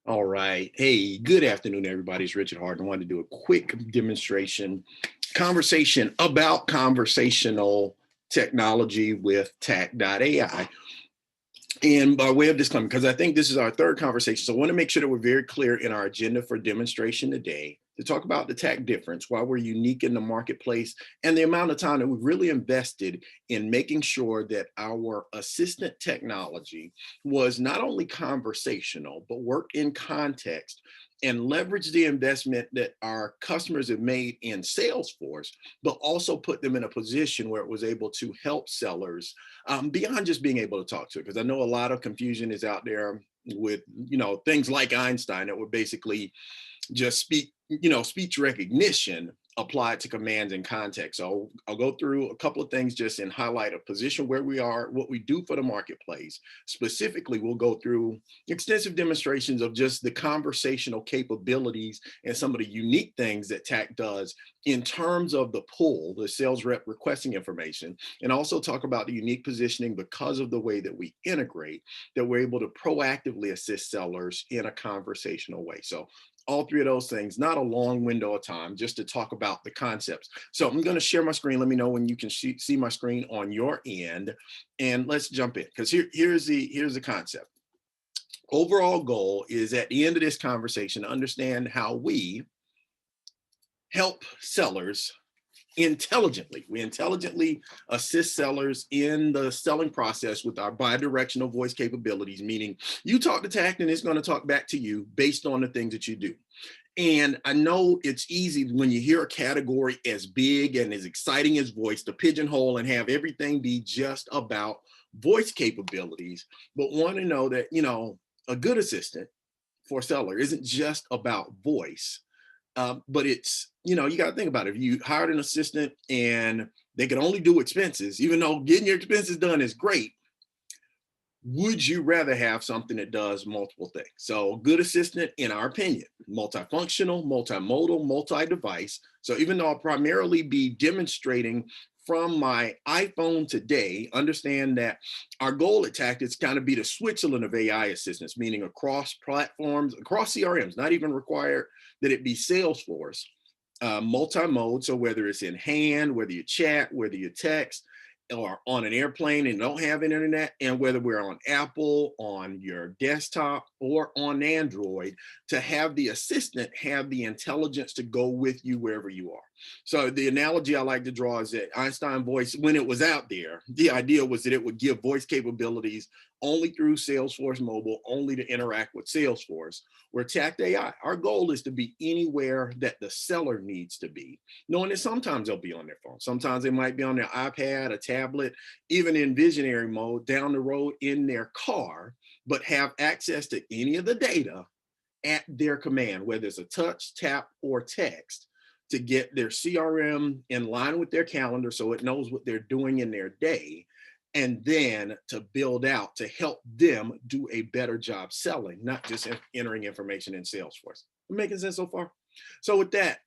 All right. Hey, good afternoon, everybody. It's Richard Hart. I wanted to do a quick conversation about conversational technology with tac.ai. And by way of disclaimer, because I think this is our third conversation, so I want to make sure that we're very clear in our agenda for demonstration today to talk about the TAC difference, why we're unique in the marketplace, and the amount of time that we've really invested in making sure that our assistant technology was not only conversational, but worked in context and leverage the investment that our customers have made in Salesforce, but also put them in a position where it was able to help sellers beyond just being able to talk to it. Because I know a lot of confusion is out there with, things like Einstein that were basically just speech recognition applied to commands and context. So I'll go through a couple of things just in highlight a position where we are, what we do for the marketplace. Specifically, we'll go through extensive demonstrations of just the conversational capabilities and some of the unique things that TAC does in terms of the pull, the sales rep requesting information, and also talk about the unique positioning because of the way that we integrate, that we're able to proactively assist sellers in a conversational way. So all three of those things, not a long window of time, just to talk about the concepts. So I'm going to share my screen. Let me know when you can see my screen on your end, and let's jump in, because here's the concept. Overall goal is at the end of this conversation to understand how we help sellers intelligently. We intelligently assist sellers in the selling process with our bidirectional voice capabilities, meaning you talk to TAC and it's going to talk back to you based on the things that you do. And I know it's easy when you hear a category as big and as exciting as voice to pigeonhole and have everything be just about voice capabilities, but want to know that, a good assistant for a seller isn't just about voice. But it's, you got to think about it. If you hired an assistant and they can only do expenses, even though getting your expenses done is great, would you rather have something that does multiple things? So a good assistant, in our opinion, multifunctional, multimodal, multi-device. So even though I'll primarily be demonstrating from my iPhone today, understand that our goal at TAC is kind of be the Switzerland of AI assistants, meaning across platforms, across CRMs, not even required that it be Salesforce, multi-mode. So whether it's in hand, whether you chat, whether you text, or on an airplane and don't have internet, and whether we're on Apple, on your desktop, or on Android, to have the assistant have the intelligence to go with you wherever you are. So the analogy I like to draw is that Einstein voice, when it was out there, the idea was that it would give voice capabilities only through Salesforce mobile, only to interact with Salesforce. Where TAC AI, our goal is to be anywhere that the seller needs to be, knowing that sometimes they'll be on their phone. Sometimes they might be on their iPad, a tablet, even in visionary mode down the road in their car, but have access to any of the data at their command, whether it's a touch, tap, or text, to get their CRM in line with their calendar so it knows what they're doing in their day, and then to build out to help them do a better job selling, not just entering information in Salesforce. Making sense so far? So with that,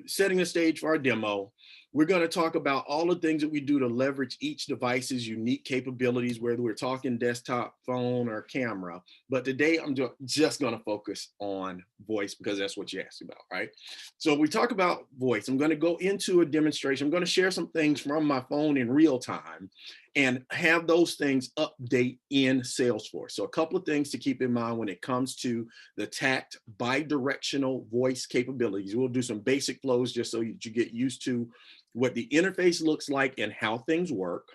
setting the stage for our demo, we're going to talk about all the things that we do to leverage each device's unique capabilities, whether we're talking desktop, phone, or camera. But today I'm just going to focus on voice because that's what you asked about, right? So we talk about voice. I'm going to go into a demonstration. I'm going to share some things from my phone in real time and have those things update in Salesforce. So a couple of things to keep in mind when it comes to the TAC bidirectional voice capabilities. We'll do some basic flows just so you get used to what the interface looks like and how things work,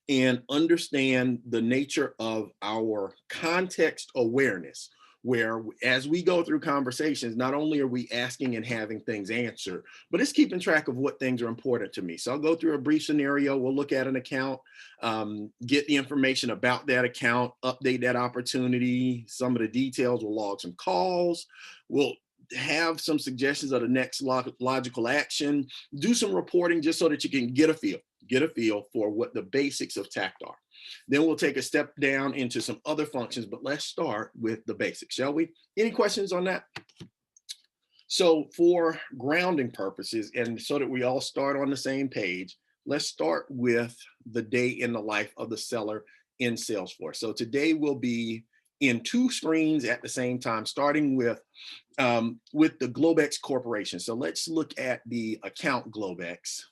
and understand the nature of our context awareness, where as we go through conversations, not only are we asking and having things answered, but it's keeping track of what things are important to me. So I'll go through a brief scenario. We'll look at an account, get the information about that account, update that opportunity, some of the details. We'll log some calls. We'll have some suggestions of the next logical action, do some reporting just so that you can get a feel for what the basics of TAC are. Then we'll take a step down into some other functions, but let's start with the basics, shall we? Any questions on that? So for grounding purposes, and so that we all start on the same page, let's start with the day in the life of the seller in Salesforce. So today will be in two screens at the same time, starting with the Globex Corporation. So let's look at the account Globex,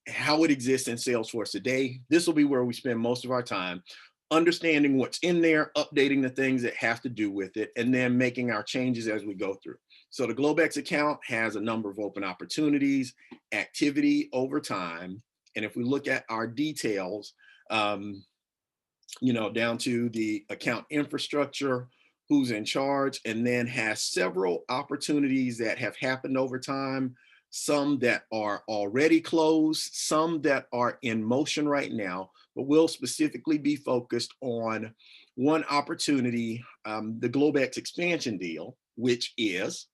how it exists in Salesforce today. This will be where we spend most of our time, understanding what's in there, updating the things that have to do with it, and then making our changes as we go through. So the Globex account has a number of open opportunities, activity over time. And if we look at our details, down to the account infrastructure, who's in charge, and then has several opportunities that have happened over time, some that are already closed, some that are in motion right now, but we'll specifically be focused on one opportunity, the Globex expansion deal, which is,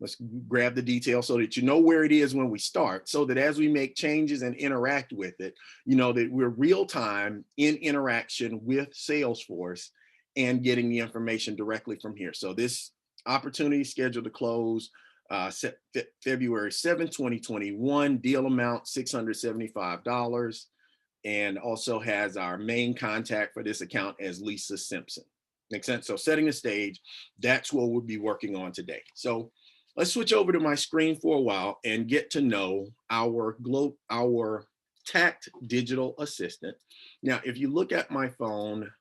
let's grab the detail so that you know where it is when we start, so that as we make changes and interact with it, you know that we're real time in interaction with Salesforce and getting the information directly from here. So this opportunity is scheduled to close February 7th, 2021, deal amount $675, and also has our main contact for this account as Lisa Simpson. Makes sense? So setting the stage, that's what we'll be working on today. So let's switch over to my screen for a while and get to know our Tact digital assistant. Now, if you look at my phone,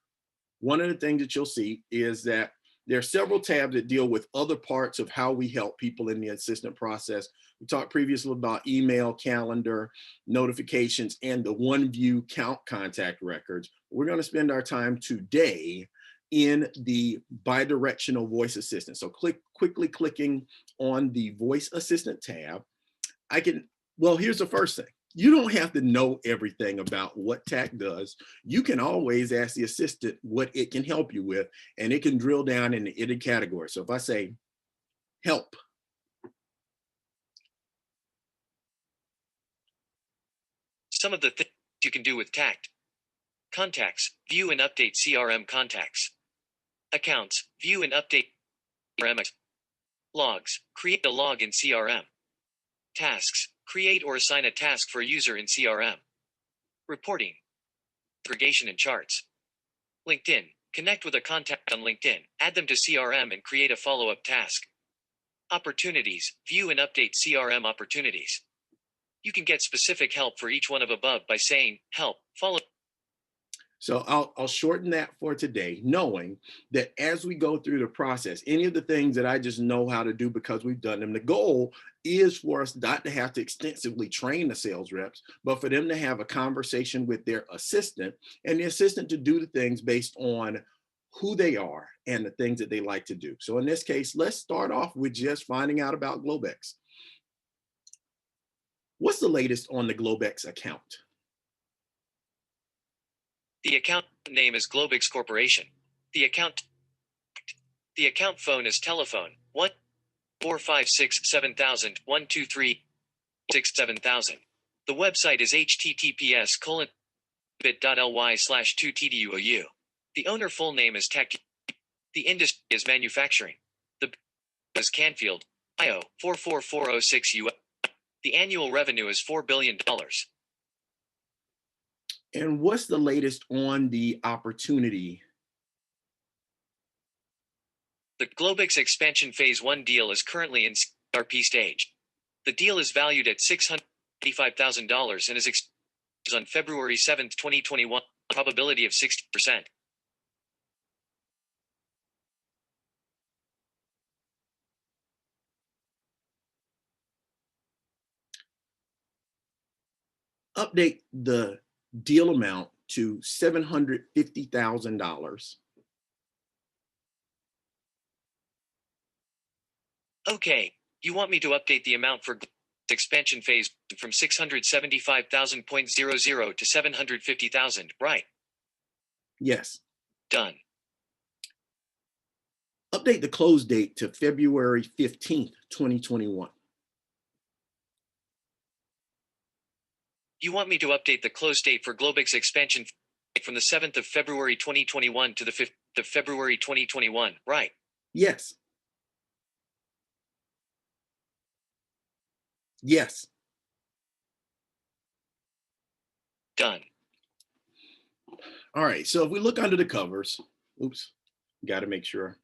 one of the things that you'll see is that there are several tabs that deal with other parts of how we help people in the assistant process. We talked previously about email, calendar, notifications, and the one view count contact records. We're going to spend our time today in the bidirectional voice assistant. So quickly clicking on the voice assistant tab, here's the first thing. You don't have to know everything about what Tact does. You can always ask the assistant what it can help you with, and it can drill down into any category. So if I say help, some of the things you can do with Tact: contacts, view and update CRM contacts; accounts, view and update CRM; logs, create a log in CRM; tasks, create or assign a task for a user in CRM; reporting, aggregation and charts; LinkedIn, connect with a contact on LinkedIn, add them to CRM and create a follow-up task; opportunities, view and update CRM opportunities. You can get specific help for each one of above by saying help, follow. So I'll shorten that for today, knowing that as we go through the process, any of the things that I just know how to do because we've done them, the goal is for us not to have to extensively train the sales reps, but for them to have a conversation with their assistant, and the assistant to do the things based on who they are and the things that they like to do. So in this case, let's start off with just finding out about Globex. What's the latest on the Globex account? The account name is Globex Corporation. The account phone is telephone 1-456-7000-123-67000. The website is https://bit.ly/2tduou. The owner full name is Tact. The industry is manufacturing. The is Canfield, Ohio 44406 US. The annual revenue is $4 billion. And what's the latest on the opportunity? The Globex expansion phase 1 deal is currently in RP stage. The deal is valued at $685,000 and is on February 7, 2021, probability of 60%. Update the deal amount to $750,000. Okay, you want me to update the amount for expansion phase from 675,000.00 to 750,000, right? Yes. Done. Update the close date to February 15th, 2021. You want me to update the close date for Globex expansion from the 7th of February 2021 to the 5th of February 2021, right? Yes. Yes. Done. All right, so if we look under the covers, oops, got to make sure.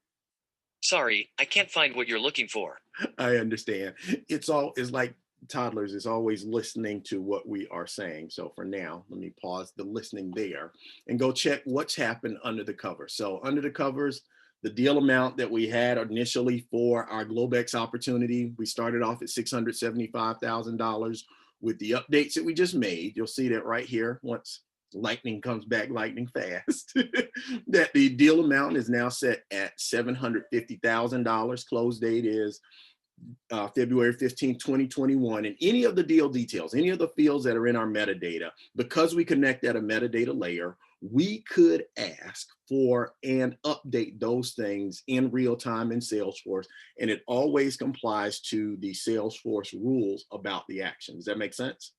Sorry, I can't find what you're looking for. I understand. It's like toddlers is always listening to what we are saying. So for now, let me pause the listening there and go check what's happened under the cover. So under the covers, the deal amount that we had initially for our Globex opportunity, we started off at $675,000 with the updates that we just made. You'll see that right here once lightning comes back lightning fast, that the deal amount is now set at $750,000. Close date is February 15, 2021. And any of the deal details, any of the fields that are in our metadata, because we connect at a metadata layer, we could ask for and update those things in real time in Salesforce. And it always complies to the Salesforce rules about the action. Does that make sense?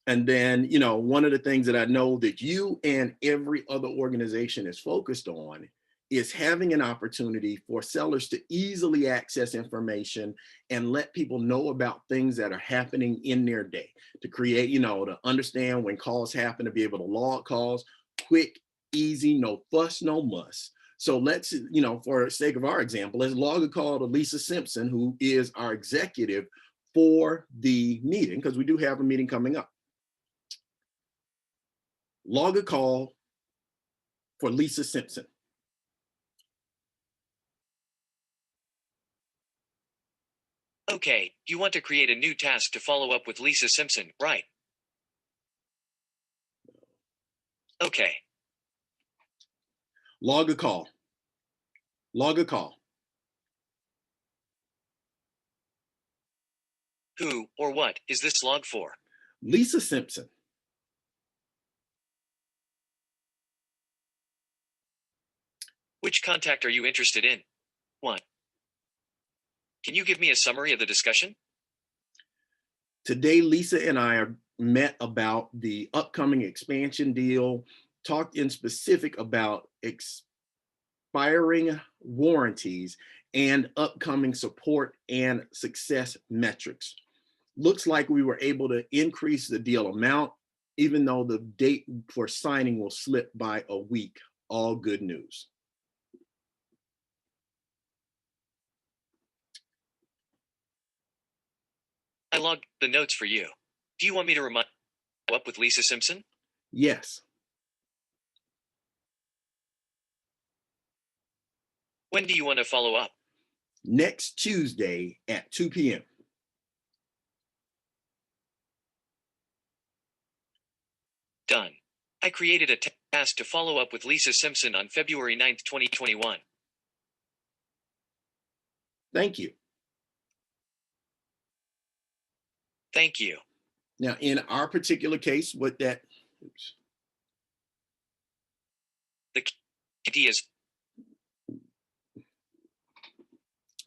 And then, one of the things that I know that you and every other organization is focused on is having an opportunity for sellers to easily access information and let people know about things that are happening in their day, to create, to understand when calls happen, to be able to log calls, quick, easy, no fuss, no muss. So let's, for the sake of our example, let's log a call to Lisa Simpson, who is our executive for the meeting, because we do have a meeting coming up. Log a call for Lisa Simpson. Okay, you want to create a new task to follow up with Lisa Simpson, right? Okay. Log a call. Log a call. Who or what is this log for? Lisa Simpson. Which contact are you interested in? 1. Can you give me a summary of the discussion? Today, Lisa and I are met about the upcoming expansion deal, talked in specific about expiring warranties and upcoming support and success metrics. Looks like we were able to increase the deal amount, even though the date for signing will slip by a week. All good news. I logged the notes for you. Do you want me to remind you up with Lisa Simpson? Yes. When do you want to follow up? Next Tuesday at 2 p.m. Done. I created a task to follow up with Lisa Simpson on February 9th, 2021. Thank you. Thank you. Now, in our particular case, what that, oops. The key is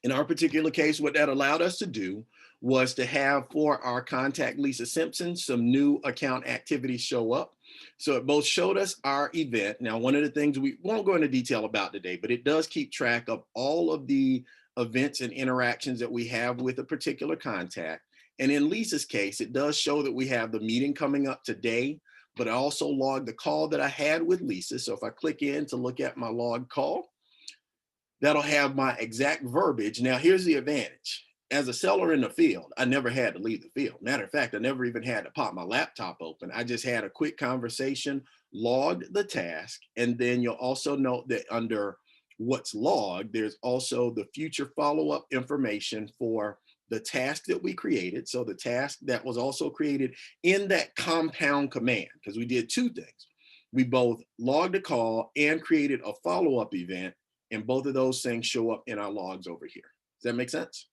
In our particular case, what that allowed us to do was to have for our contact Lisa Simpson some new account activities show up. So it both showed us our event. Now, one of the things we won't go into detail about today, but it does keep track of all of the events and interactions that we have with a particular contact. And in Lisa's case, it does show that we have the meeting coming up today, but I also logged the call that I had with Lisa. So if I click in to look at my log call, that'll have my exact verbiage. Now, here's the advantage. As a seller in the field, I never had to leave the field. Matter of fact, I never even had to pop my laptop open. I just had a quick conversation, logged the task, and then you'll also note that under what's logged, there's also the future follow-up information for the task that we created. So the task that was also created in that compound command, because we did two things. We both logged a call and created a follow-up event, and both of those things show up in our logs over here. Does that make sense?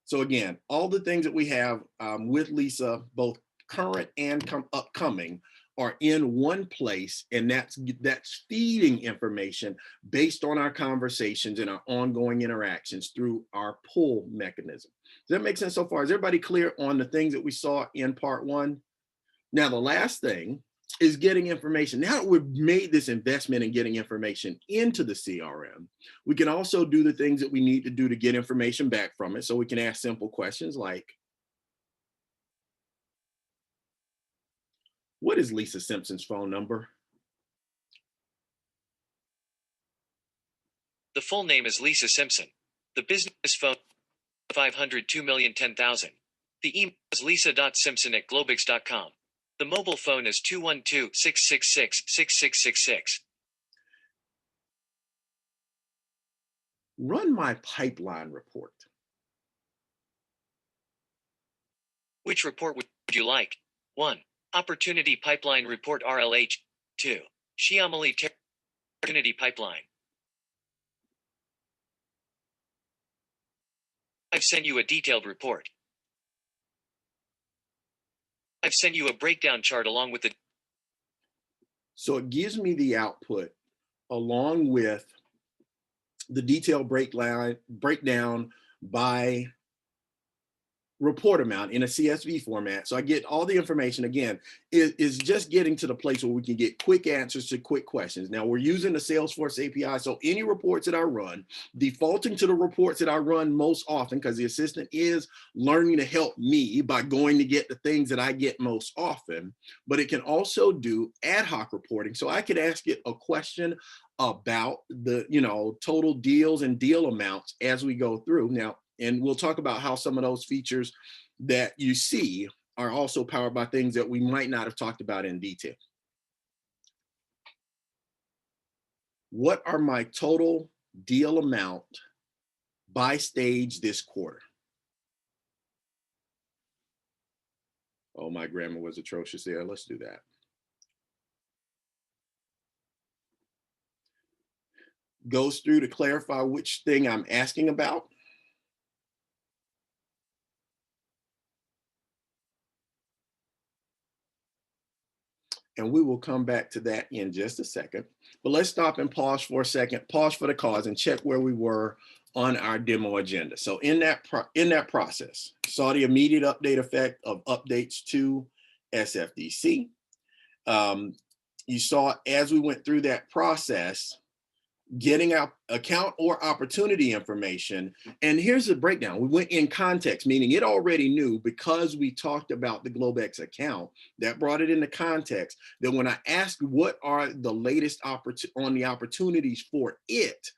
So again, all the things that we have with Lisa, both current and upcoming, are in one place, and that's feeding information based on our conversations and our ongoing interactions through our pull mechanism. Does that make sense so far? Is everybody clear on the things that we saw in part one? Now, the last thing is getting information. Now that we've made this investment in getting information into the CRM, we can also do the things that we need to do to get information back from it. So we can ask simple questions like, what is Lisa Simpson's phone number? full name is Lisa Simpson. The business phone 502,010,000. The email is lisa.simpson@globix.com. The mobile phone is 212-666-6666. Run my pipeline report. Which report would you like? 1. Opportunity Pipeline Report RLH. 2. Xiaomali Opportunity Pipeline. I've sent you a detailed report. I've sent you a breakdown chart along with the. So it gives me the output along with the detailed breakdown by report amount in a CSV format. So I get all the information. Again, it is just getting to the place where we can get quick answers to quick questions. Now we're using the Salesforce API. So any reports that I run, defaulting to the reports that I run most often, because the assistant is learning to help me by going to get the things that I get most often, but it can also do ad hoc reporting. So I could ask it a question about the, total deals and deal amounts as we go through. Now, and we'll talk about how some of those features that you see are also powered by things that we might not have talked about in detail. What are my total deal amount by stage this quarter? Oh, my grammar was atrocious there. Let's do that. Goes through to clarify which thing I'm asking about. And we will come back to that in just a second. But let's stop and pause for a second, pause for the cause, and check where we were on our demo agenda. So in that process, saw the immediate update effect of updates to SFDC. You saw as we went through that process, getting our account or opportunity information. And here's the breakdown. We went in context, meaning it already knew, because we talked about the Globex account, that brought it into context, that when I asked what are the latest on the opportunities for it,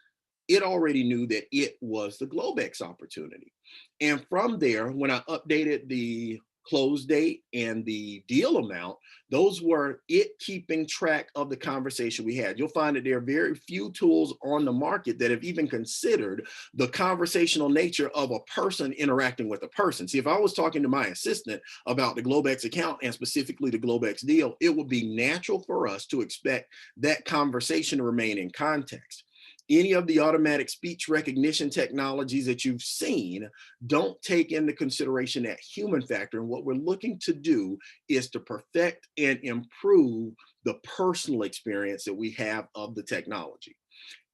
it already knew that it was the Globex opportunity. And from there, when I updated the close date and the deal amount, those were it keeping track of the conversation we had. You'll find that there are very few tools on the market that have even considered the conversational nature of a person interacting with a person. See, if I was talking to my assistant about the Globex account and specifically the Globex deal, it would be natural for us to expect that conversation to remain in context. Any of the automatic speech recognition technologies that you've seen don't take into consideration that human factor. And what we're looking to do is to perfect and improve the personal experience that we have of the technology.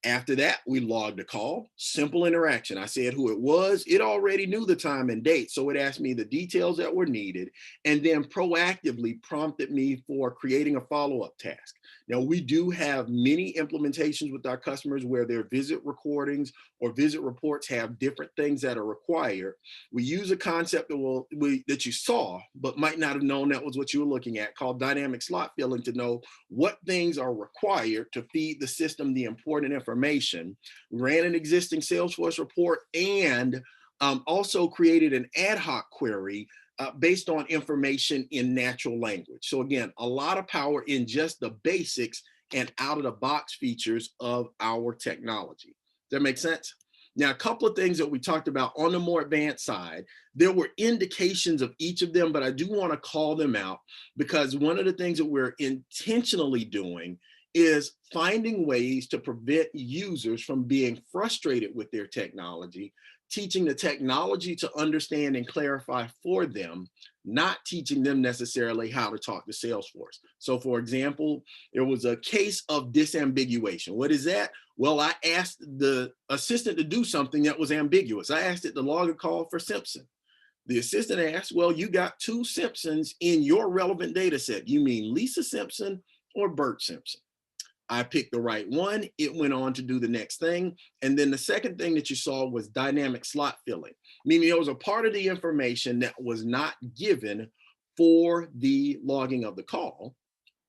After that, we logged a call, simple interaction. I said who it was. It already knew the time and date, so it asked me the details that were needed and then proactively prompted me for creating a follow-up task. Now, we do have many implementations with our customers where their visit recordings or visit reports have different things that are required. We use a concept that you saw, but might not have known that was what you were looking at, called dynamic slot filling, to know what things are required to feed the system the important information. We ran an existing Salesforce report and also created an ad hoc query based on information in natural language. So again, a lot of power in just the basics and out of the box features of our technology. Does that make sense? Now, a couple of things that we talked about on the more advanced side, there were indications of each of them, but I do want to call them out because one of the things that we're intentionally doing is finding ways to prevent users from being frustrated with their technology, teaching the technology to understand and clarify for them, not teaching them necessarily how to talk to Salesforce. So for example, there was a case of disambiguation. What is that? Well, I asked the assistant to do something that was ambiguous. I asked it to log a call for Simpson. The assistant asked, well, you got two Simpsons in your relevant data set. You mean Lisa Simpson or Bert Simpson? I picked the right one. It went on to do the next thing. And then the second thing that you saw was dynamic slot filling, meaning there was a part of the information that was not given for the logging of the call.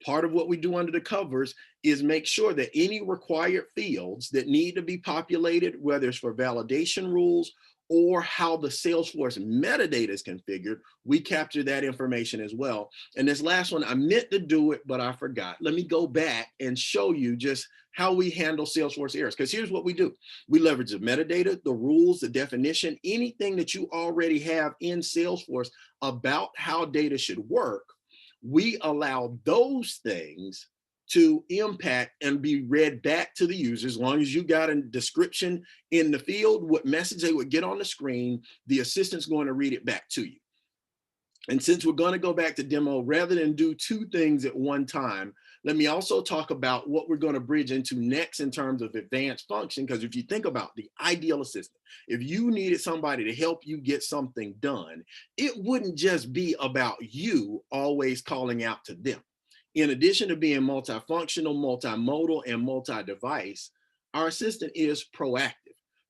Part of what we do under the covers is make sure that any required fields that need to be populated, whether it's for validation rules or how the Salesforce metadata is configured, we capture that information as well. And this last one, I meant to do it, but I forgot. Let me go back and show you just how we handle Salesforce errors. Because here's what we do. We leverage the metadata, the rules, the definition, anything that you already have in Salesforce about how data should work. We allow those things to impact and be read back to the user. As long as you got a description in the field, what message they would get on the screen, the assistant's going to read it back to you. And since we're going to go back to demo, rather than do two things at one time, let me also talk about what we're going to bridge into next in terms of advanced function. Because if you think about the ideal assistant, if you needed somebody to help you get something done, it wouldn't just be about you always calling out to them. In addition to being multifunctional, multimodal, and multi-device, our assistant is proactive.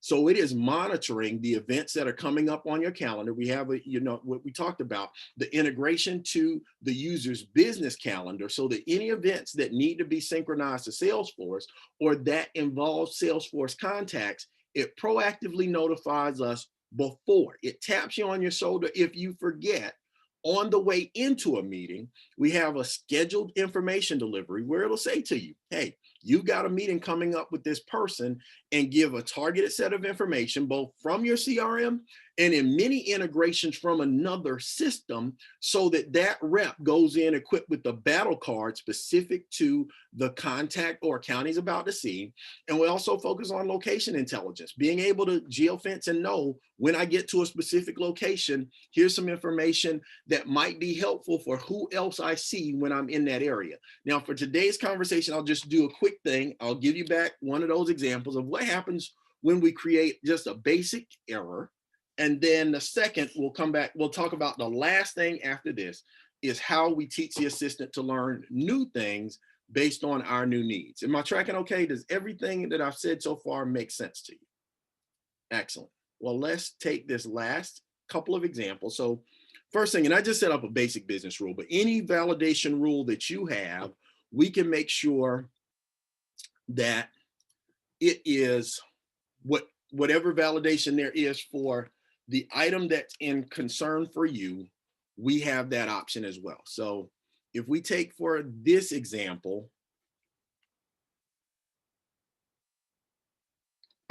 So it is monitoring the events that are coming up on your calendar. We have, what we talked about, the integration to the user's business calendar, so that any events that need to be synchronized to Salesforce or that involve Salesforce contacts, it proactively notifies us before. It taps you on your shoulder if you forget. On the way into a meeting, we have a scheduled information delivery where it'll say to you, hey, you got a meeting coming up with this person, and give a targeted set of information, both from your CRM and in many integrations from another system, so that that rep goes in equipped with the battle card specific to the contact or account he's about to see. And we also focus on location intelligence, being able to geofence and know when I get to a specific location, here's some information that might be helpful for who else I see when I'm in that area. Now, for today's conversation, I'll just do a quick thing. I'll give you back one of those examples of what happens when we create just a basic error. And then the second, we'll come back, we'll talk about the last thing after this is how we teach the assistant to learn new things based on our new needs. Am I tracking okay? Does everything that I've said so far make sense to you? Excellent. Well, let's take this last couple of examples. So first thing, and I just set up a basic business rule, but any validation rule that you have, we can make sure that it is whatever validation there is for the item that's in concern for you, we have that option as well. So if we take for this example,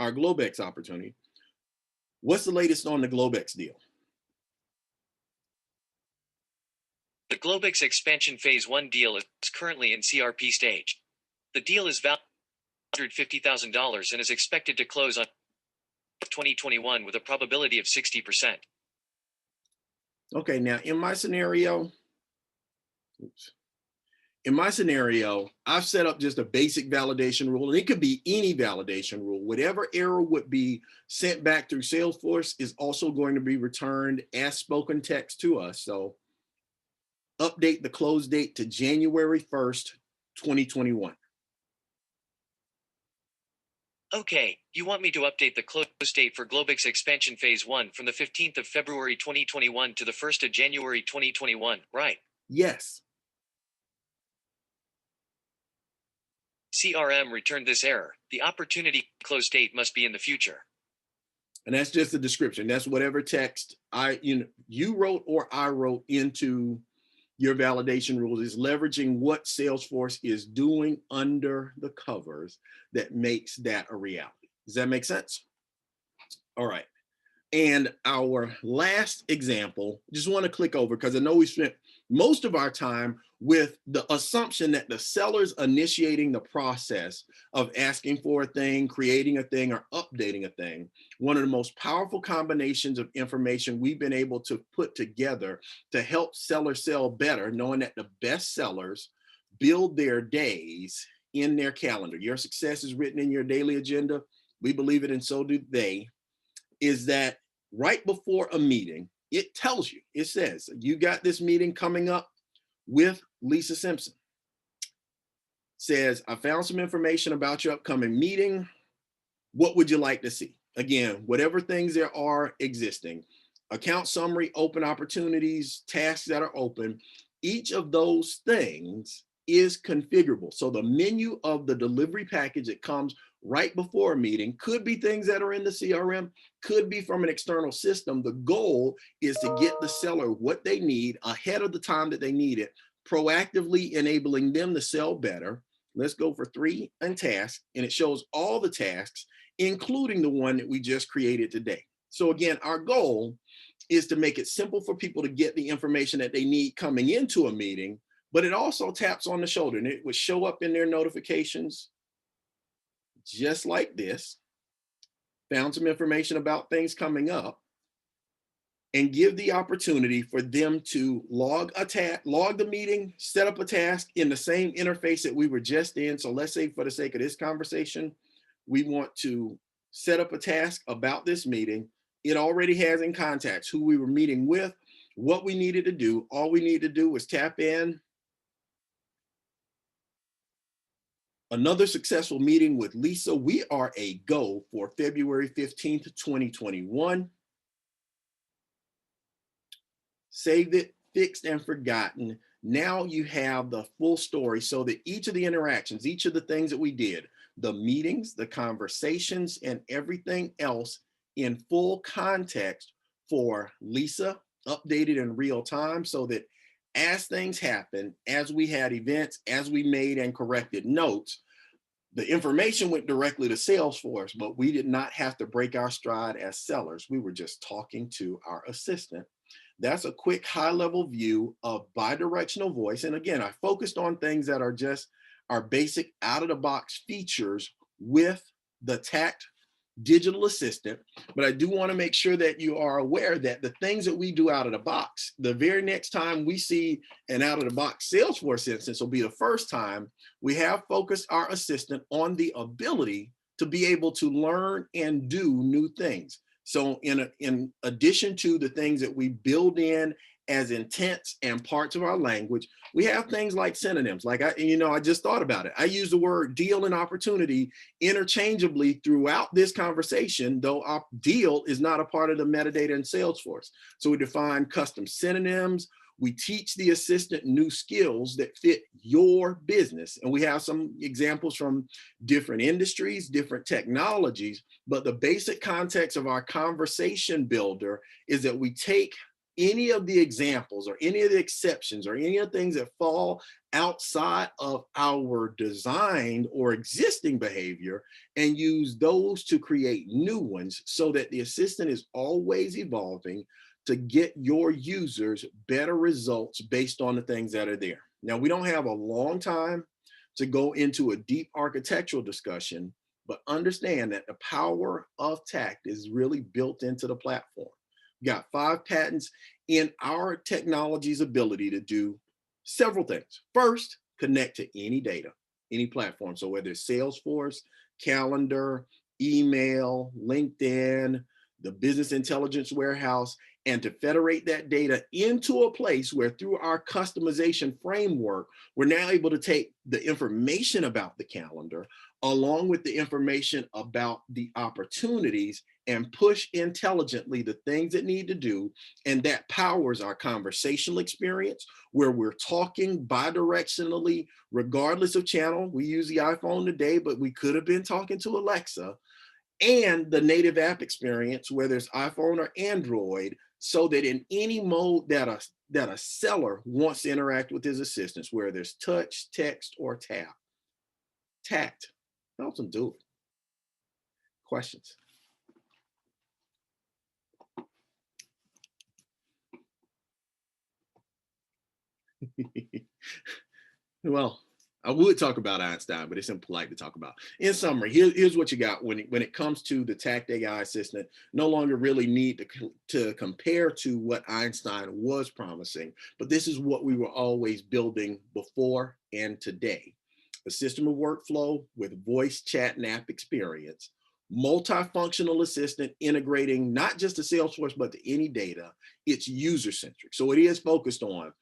our Globex opportunity, what's the latest on the Globex deal? The Globex expansion phase 1 deal is currently in CRP stage. The deal is valued at $150,000 and is expected to close on 2021 with a probability of 60%. Okay, now in my scenario, I've set up just a basic validation rule, and it could be any validation rule. Whatever error would be sent back through Salesforce is also going to be returned as spoken text to us. So update the close date to January 1st, 2021. Okay, you want me to update the close date for Globex expansion phase 1 from the 15th of February 2021 to the 1st of January 2021, right? Yes. CRM returned this error. The opportunity close date must be in the future. And that's just a description. That's whatever text you wrote or I wrote into your validation rules, is leveraging what Salesforce is doing under the covers that makes that a reality. Does that make sense? All right. And our last example, just want to click over because I know we spent most of our time with the assumption that the seller's initiating the process of asking for a thing, creating a thing, or updating a thing. One of the most powerful combinations of information we've been able to put together to help sellers sell better, knowing that the best sellers build their days in their calendar. Your success is written in your daily agenda. We believe it, and so do they. Is that right before a meeting, it tells you, it says, you got this meeting coming up with Lisa Simpson. Says, I found some information about your upcoming meeting. What would you like to see? Again, whatever things there are existing, account summary, open opportunities, tasks that are open, each of those things is configurable. So the menu of the delivery package that comes right before a meeting could be things that are in the CRM, could be from an external system. The goal is to get the seller what they need ahead of the time that they need it, proactively enabling them to sell better. Let's go for 3 and tasks, and it shows all the tasks, including the one that we just created today. So again, our goal is to make it simple for people to get the information that they need coming into a meeting, but it also taps on the shoulder and it would show up in their notifications just like this. Found some information about things coming up, and give the opportunity for them to log the meeting, set up a task in the same interface that we were just in. So let's say for the sake of this conversation, we want to set up a task about this meeting. It already has in contacts who we were meeting with, what we needed to do. All we need to do was tap in. Another successful meeting with Lisa. We are a go for February 15th, 2021. Saved it, fixed and forgotten. Now you have the full story so that each of the interactions, each of the things that we did, the meetings, the conversations, and everything else in full context for Lisa, updated in real time so that as things happen, as we had events, as we made and corrected notes, the information went directly to Salesforce, but we did not have to break our stride as sellers. We were just talking to our assistant. That's a quick high-level view of bidirectional voice. And again, I focused on things that are just our basic out-of-the-box features with the Tact digital assistant, but I do want to make sure that you are aware that the things that we do out of the box, the very next time we see an out of the box Salesforce instance will be the first time we have focused our assistant on the ability to be able to learn and do new things. So in addition to the things that we build in as intents and parts of our language, we have things like synonyms. Like I just thought about it. I use the word deal and opportunity interchangeably throughout this conversation, though deal is not a part of the metadata in Salesforce. So we define custom synonyms. We teach the assistant new skills that fit your business. And we have some examples from different industries, different technologies, but the basic context of our conversation builder is that we take any of the examples or any of the exceptions or any of the things that fall outside of our designed or existing behavior and use those to create new ones so that the assistant is always evolving to get your users better results based on the things that are there. Now, we don't have a long time to go into a deep architectural discussion, but understand that the power of Tact is really built into the platform. We got 5 patents in our technology's ability to do several things. First, connect to any data, any platform. So whether it's Salesforce, calendar, email, LinkedIn, the business intelligence warehouse, and to federate that data into a place where through our customization framework, we're now able to take the information about the calendar along with the information about the opportunities and push intelligently the things that need to do. And that powers our conversational experience where we're talking bidirectionally, regardless of channel. We use the iPhone today, but we could have been talking to Alexa, and the native app experience, whether it's iPhone or Android, so that in any mode that a seller wants to interact with his assistants, whether there's touch, text, or tap, Tact helps them do it. Questions? Well, I would talk about Einstein, but it's impolite to talk about. In summary, here's what you got when it comes to the Tact AI assistant. No longer really need to compare to what Einstein was promising, but this is what we were always building before and today. A system of workflow with voice, chat, and app experience, multifunctional assistant integrating not just to Salesforce, but to any data. It's user-centric. So it is focused on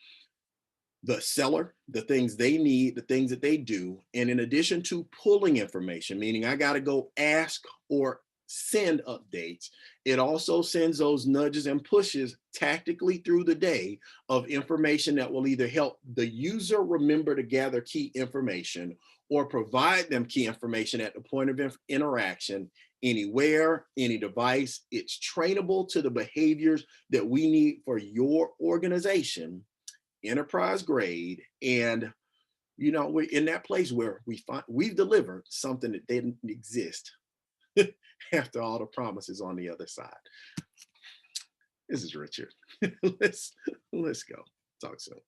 the seller, the things they need, the things that they do. And in addition to pulling information, meaning I got to go ask or send updates. It also sends those nudges and pushes tactically through the day of information that will either help the user remember to gather key information or provide them key information at the point of interaction, anywhere, any device. It's trainable to the behaviors that we need for your organization, enterprise grade. And we're in that place where we've delivered something that didn't exist after all the promises on the other side. This is Richard. let's go. Talk soon.